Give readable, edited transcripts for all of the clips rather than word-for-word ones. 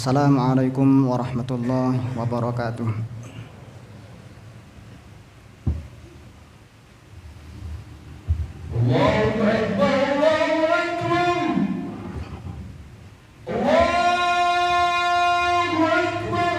Assalamualaikum warahmatullahi wabarakatuh. Allahu Akbar, Allahu Akbar. Allahu Akbar,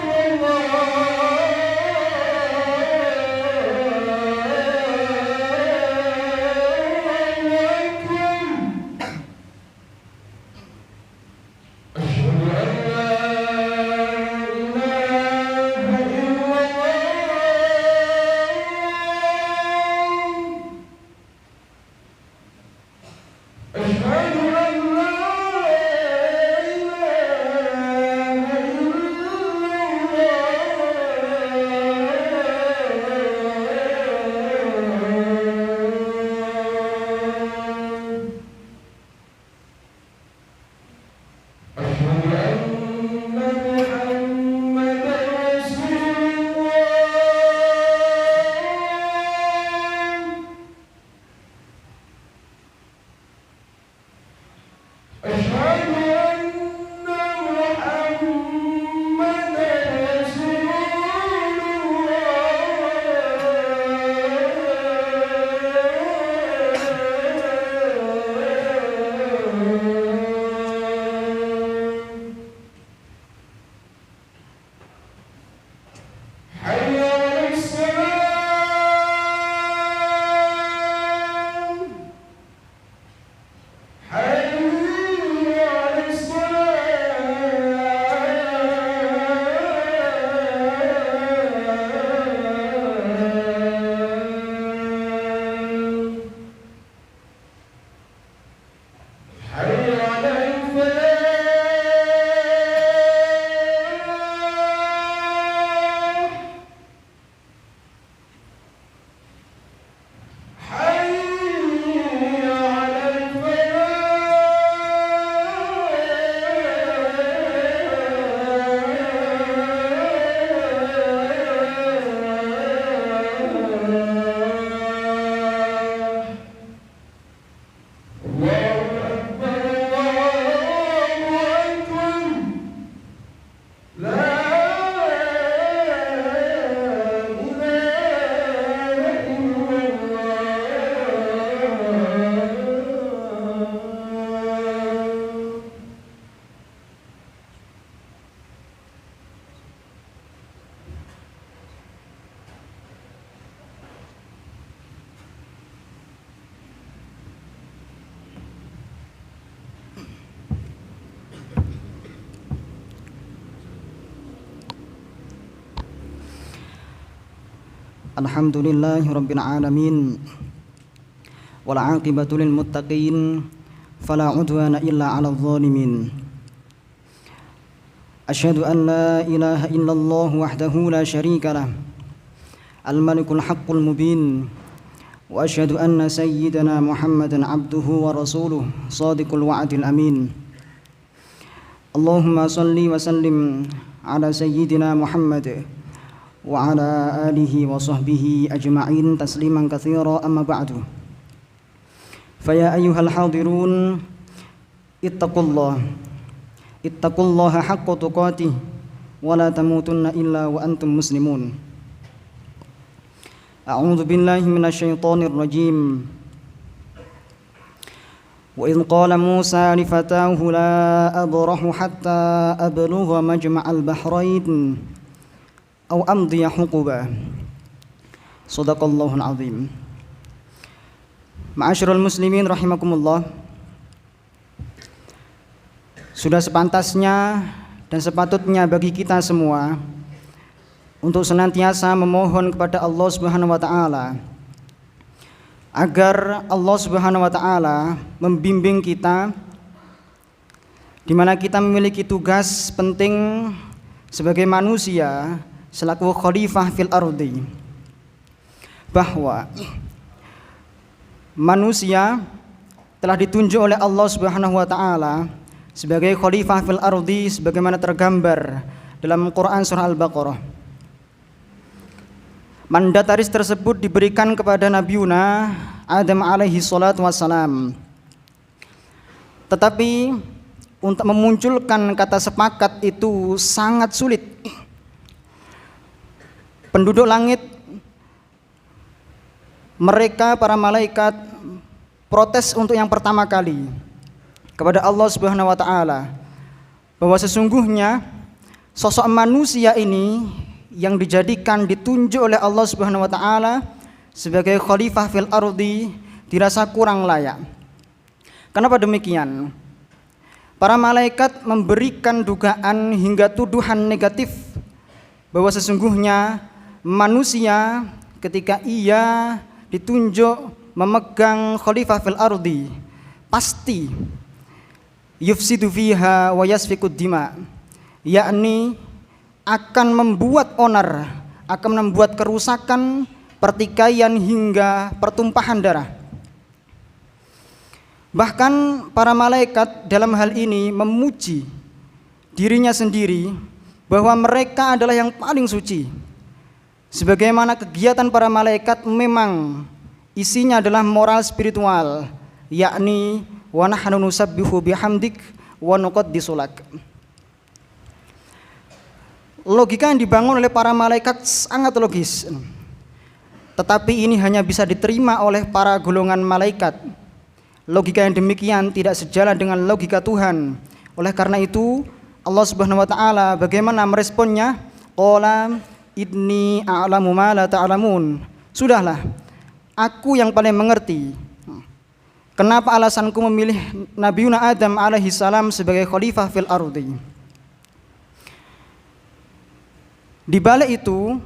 Alhamdulillahi rabbil alamin wal aqibatu lil muttaqin fala udwana illa 'alal zalimin. Asyhadu an la ilaha illallah wahdahu la syarika lah al malikul haqqul mubin wa asyhadu anna sayyidana Muhammadan 'abduhu wa rasuluh shadiqul wa'dil amin. Allahumma shalli wa sallim ala sayyidina Muhammad wa ala alihi wa sahbihi ajma'in tasliman katsira amma ba'du. Faya ayyuhal hadirun ittaqullaha haqqa tuqatih wa la tamutunna illa wa antum muslimun. A'udzu billahi minasy syaithanir rajim. Wa idh qala Musa li fatahu la abrahu hatta ablugha majma'al bahrain aw amdiya huquba. Shadaqallahul azim. Ma'asyiral muslimin rahimakumullah. Sudah sepantasnya dan sepatutnya bagi kita semua untuk senantiasa memohon kepada Allah Subhanahu wa taala agar Allah Subhanahu wa taala membimbing kita di mana kita memiliki tugas penting sebagai manusia selaku khalifah fil ardi, bahwa manusia telah ditunjuk oleh Allah Subhanahu wa taala sebagai khalifah fil ardi sebagaimana tergambar dalam Quran surah Al-Baqarah. Mandataris tersebut diberikan kepada Nabiuna Adam alaihi salatu wassalam. Tetapi untuk memunculkan kata sepakat itu sangat sulit. Penduduk langit, mereka para malaikat protes untuk yang pertama kali kepada Allah Subhanahu wa taala bahwa sesungguhnya sosok manusia ini yang dijadikan ditunjuk oleh Allah Subhanahu wa taala sebagai khalifah fil ardi dirasa kurang layak. Kenapa demikian? Para malaikat memberikan dugaan hingga tuduhan negatif bahwa sesungguhnya manusia ketika ia ditunjuk memegang khalifah fil ardi pasti yufsidu fiha wa yasfikud dima, yakni akan membuat onar, akan membuat kerusakan, pertikaian hingga pertumpahan darah. Bahkan para malaikat dalam hal ini memuji dirinya sendiri bahwa mereka adalah yang paling suci. Sebagaimana kegiatan para malaikat memang isinya adalah moral spiritual, yakni wa nahnu nusabbihu bihamdik wa nuqaddisu lak. Logika yang dibangun oleh para malaikat sangat logis, tetapi ini hanya bisa diterima oleh para golongan malaikat. Logika yang demikian tidak sejalan dengan logika Tuhan. Oleh karena itu Allah Subhanahu wa taala bagaimana meresponnya? Qala inni a'lamu ma la ta'lamun. Sudahlah, aku yang paling mengerti. Kenapa alasanku memilih Nabiuna Adam alaihi salam sebagai khalifah fil ardi? Di balik itu,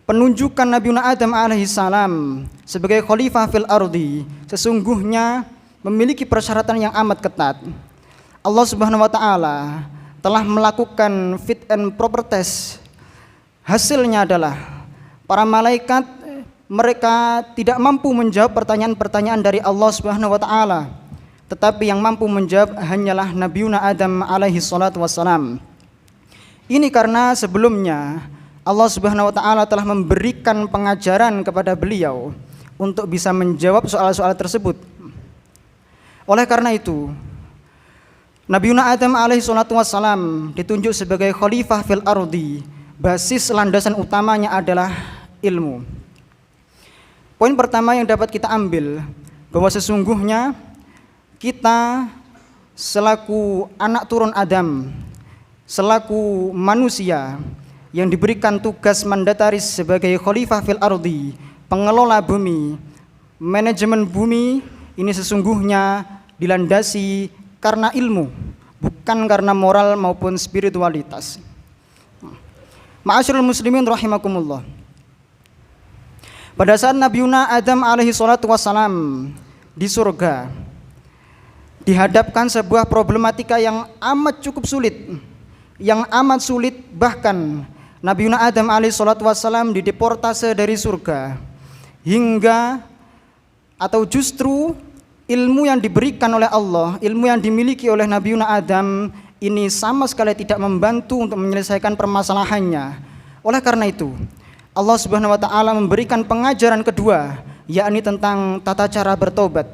penunjukan Nabiuna Adam alaihi salam sebagai khalifah fil ardi sesungguhnya memiliki persyaratan yang amat ketat. Allah Subhanahu wa taala telah melakukan fit and proper test. Hasilnya adalah para malaikat mereka tidak mampu menjawab pertanyaan-pertanyaan dari Allah Subhanahu wa taala, tetapi yang mampu menjawab hanyalah Nabiuna Adam alaihi salatu wassalam. Ini karena sebelumnya Allah Subhanahu wa taala telah memberikan pengajaran kepada beliau untuk bisa menjawab soal-soal tersebut. Oleh karena itu, Nabiuna Adam alaihi salatu wassalam ditunjuk sebagai khalifah fil ardi. Basis landasan utamanya adalah ilmu. Poin pertama yang dapat kita ambil bahwa sesungguhnya kita selaku anak turun Adam, selaku manusia yang diberikan tugas mandataris sebagai khalifah fil ardi, pengelola bumi, manajemen bumi, ini sesungguhnya dilandasi karena ilmu, bukan karena moral maupun spiritualitas. Ma'asyiral muslimin rahimakumullah. Pada saat Nabiuna Adam alaihi salatu wassalam di surga dihadapkan sebuah problematika yang amat cukup sulit, yang amat sulit, bahkan Nabiuna Adam alaihi salatu wassalam dideportase dari surga, hingga atau justru ilmu yang diberikan oleh Allah, ilmu yang dimiliki oleh Nabiuna Adam ini sama sekali tidak membantu untuk menyelesaikan permasalahannya. Oleh karena itu Allah Subhanahu wa taala memberikan pengajaran kedua, yakni tentang tata cara bertobat,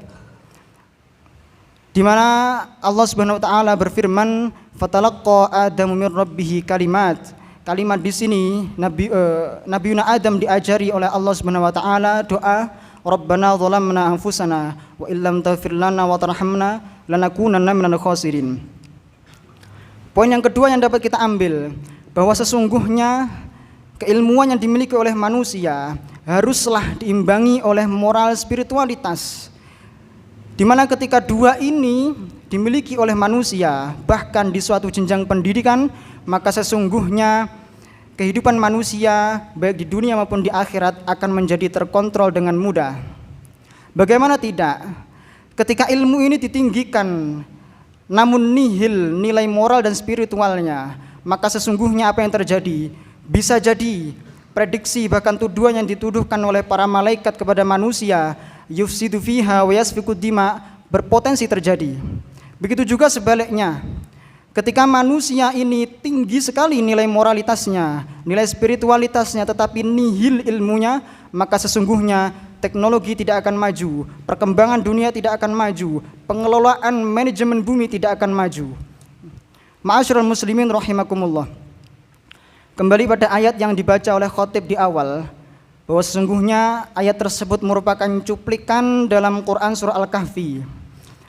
di mana Allah Subhanahu wa taala berfirman, "Fatalaqqa Adamu min rabbih kalimat." Kalimat di sini Nabiuna Adam diajari oleh Allah Subhanahu wa taala doa, "Rabbana zalamna anfusana wa illam taghfir lana wa tarhamna lanakunanna minal khasirin." Poin yang kedua yang dapat kita ambil bahwa sesungguhnya keilmuan yang dimiliki oleh manusia haruslah diimbangi oleh moral spiritualitas, di mana ketika dua ini dimiliki oleh manusia bahkan di suatu jenjang pendidikan, maka sesungguhnya kehidupan manusia baik di dunia maupun di akhirat akan menjadi terkontrol dengan mudah. Bagaimana tidak ketika ilmu ini ditinggikan namun nihil nilai moral dan spiritualnya, maka sesungguhnya apa yang terjadi? Bisa jadi prediksi bahkan tuduhan yang dituduhkan oleh para malaikat kepada manusia, yufsidu fiha wa yasfikud dima, berpotensi terjadi. Begitu juga sebaliknya, ketika manusia ini tinggi sekali nilai moralitasnya, nilai spiritualitasnya, tetapi nihil ilmunya, maka sesungguhnya teknologi tidak akan maju, perkembangan dunia tidak akan maju, pengelolaan manajemen bumi tidak akan maju. Ma'asyiral muslimin rahimakumullah. Kembali pada ayat yang dibaca oleh khotib di awal, bahwa sesungguhnya ayat tersebut merupakan cuplikan dalam Quran surah Al-Kahfi,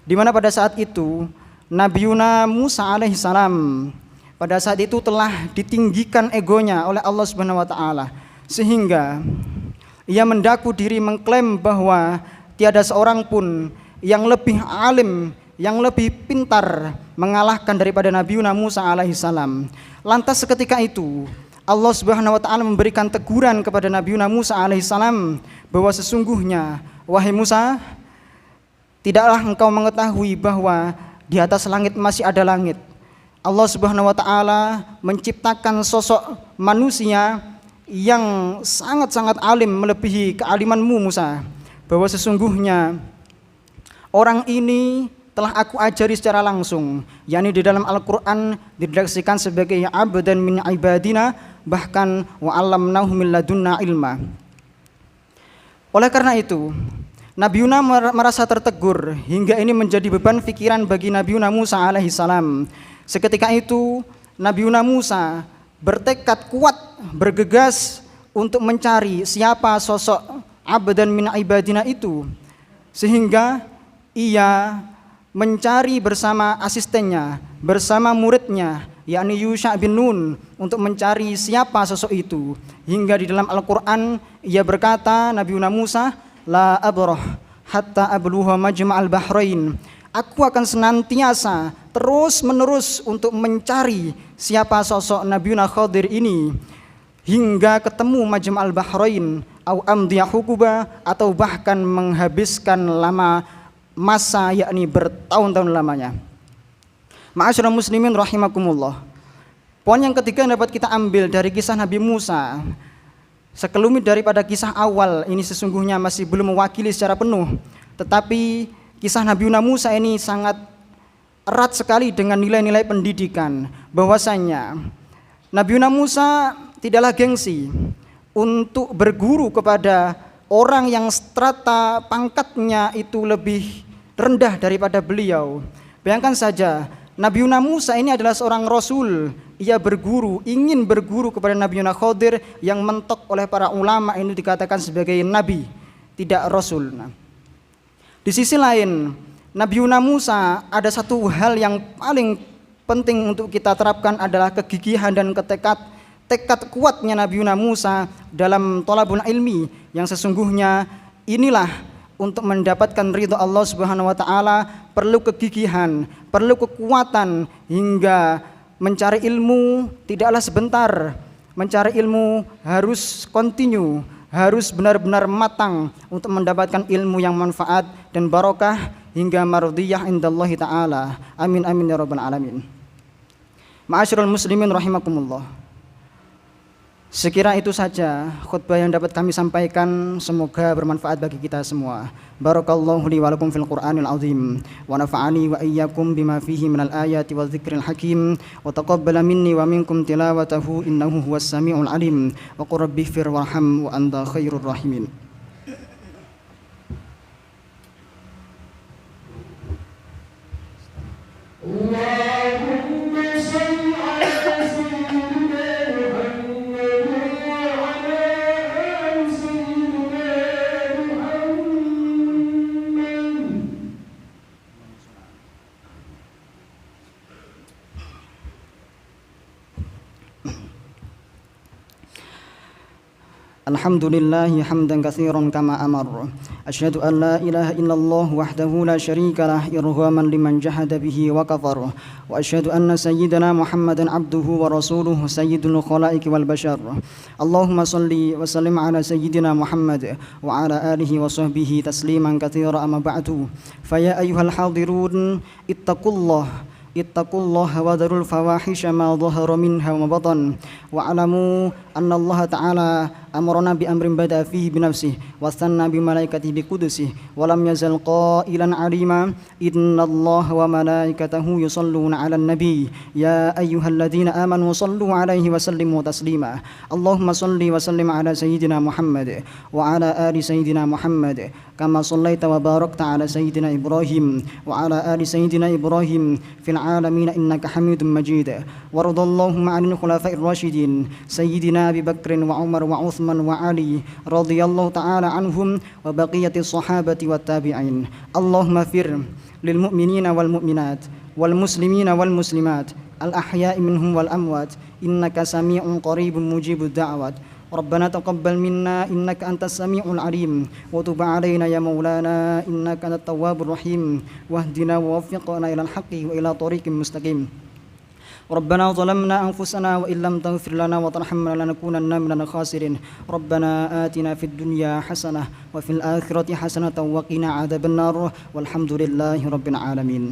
di mana pada saat itu Nabiuna Musa alaihissalam pada saat itu telah ditinggikan egonya oleh Allah Subhanahu wa taala, sehingga ia mendaku diri mengklaim bahwa tiada seorang pun yang lebih alim, yang lebih pintar mengalahkan daripada Nabiuna Musa alaihissalam. Lantas seketika itu Allah Subhanahu wa taala memberikan teguran kepada Nabiuna Musa alaihissalam bahwa sesungguhnya, wahai Musa, tidaklah engkau mengetahui bahwa di atas langit masih ada langit. Allah Subhanahu wa taala menciptakan sosok manusia yang sangat-sangat alim melebihi kealimanmu Musa, bahwa sesungguhnya orang ini telah aku ajari secara langsung, yakni di dalam Al-Qur'an diredaksikan sebagai abdan min ibadina, bahkan wa 'allamnahu min ladunna ilma. Oleh karena itu Nabiuna merasa tertegur hingga ini menjadi beban pikiran bagi Nabiuna Musa alaihissalam. Seketika itu Nabiuna Musa bertekad kuat, bergegas untuk mencari siapa sosok abdan min ibadina itu, sehingga ia mencari bersama asistennya, bersama muridnya, yakni Yusha bin Nun, untuk mencari siapa sosok itu. Hingga di dalam Al-Quran ia berkata, Nabiuna Musa, la abrah hatta abluha majma'al bahrain. Aku akan senantiasa terus menerus untuk mencari siapa sosok Nabiuna Khadir ini hingga ketemu majma'al bahrain au amdiya hukuba, atau bahkan menghabiskan lama masa, yakni bertahun-tahun lamanya. Ma'asyiral muslimin rahimakumullah. Poin yang ketiga yang dapat kita ambil dari kisah Nabi Musa, sekelumit daripada kisah awal ini sesungguhnya masih belum mewakili secara penuh, tetapi kisah Nabiuna Musa ini sangat erat sekali dengan nilai-nilai pendidikan, bahwasanya Nabiuna Musa tidaklah gengsi untuk berguru kepada orang yang strata pangkatnya itu lebih rendah daripada beliau. Bayangkan saja, Nabiuna Musa ini adalah seorang rasul. Ia berguru, ingin berguru kepada Nabiuna Khadir yang mentok oleh para ulama ini dikatakan sebagai nabi, tidak rasul. Di sisi lain, Nabiuna Musa ada satu hal yang paling penting untuk kita terapkan adalah kegigihan dan tekad kuatnya Nabiuna Musa dalam thalabul ilmi, yang sesungguhnya inilah untuk mendapatkan ridha Allah Subhanahu wa taala perlu kegigihan, perlu kekuatan, hingga mencari ilmu tidaklah sebentar. Mencari ilmu harus kontinu, harus benar-benar matang untuk mendapatkan ilmu yang manfaat dan barokah hingga mardiyah indallahi taala. Amin amin ya rabbal alamin. Ma'asyiral muslimin rahimakumullah. Sekira itu saja khutbah yang dapat kami sampaikan, semoga bermanfaat bagi kita semua. Barakallahu li wa lakum fil Qur'anil azim wa nafa'ani wa iyyakum bima fihi minal ayati wa dzikril hakim wa taqabbala minni wa minkum tilawatahu innahu huwas samiul alim wa qur rabbighfir warham wa anta khairur rahimin. Allahumma shalli ala Alhamdulillahi hamdan katsiran kama amar. Asyhadu an la ilaha illallah wahdahu la syarika lah irghaman liman jahada bihi wa kafar. Wa asyhadu anna sayyidana Muhammadan abduhu wa rasuluhu sayyidul khalaiqi wal bashar. Allahumma shalli wa sallim ala sayyidina Muhammad wa ala alihi wa sahbihi tasliman katsiran amma ba'du. Fa ya ayyuhal hadirun ittaqullaha wa darul fawahisha ma dhahara minha wa batan wa alamu أن الله تعالى أمرنا بأمر بدأ فيه بنفسه واستنى بملائكته بقدسه ولم يزل قائلا عليما إن الله وملائكته يصلون على النبي يا أيها الذين آمنوا صلوا عليه وسلموا تسليما اللهم صل وسلم على سيدنا محمد وعلى آل سيدنا محمد كما صليت وباركت على سيدنا إبراهيم وعلى آل سيدنا إبراهيم في العالمين إنك حميد مجيد وارض اللهم عن الخلفاء الراشدين سيدنا أبي بكر وعمر وعثمان وعلي رضي الله تعالى عنهم وبقية الصحابة والتابعين اللهم اغفر للمؤمنين والمؤمنات والمسلمين والمسلمات الأحياء منهم والأموات إنك سميع قريب مجيب الدعوات ربنا تقبل منا إنك أنت السميع العليم وتب علينا يا مولانا إنك أنت التواب الرحيم واهدنا ووفقنا إلى الحق وإلى طريق مستقيم ربنا ظلمنا أنفسنا وإن لم تغفر لنا وترحمنا لنكونن من الخاسرين ربنا آتنا في الدنيا حسنة وفي الآخرة حسنة وقنا عذاب النار والحمد لله رب العالمين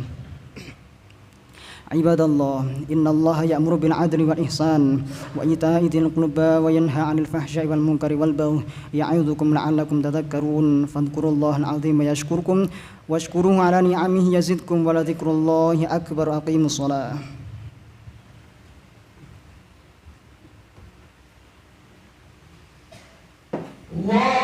عباد الله إن الله يأمر بالعدل والإحسان وإيتاء ذي القربى وينهى عن الفحشاء والمنكر والبغي يعظكم لعلكم تذكرون فاذكروا الله العظيم يشكركم واشكروه على نعمه يزدكم ولذكر الله أكبر أقيموا الصلاة الله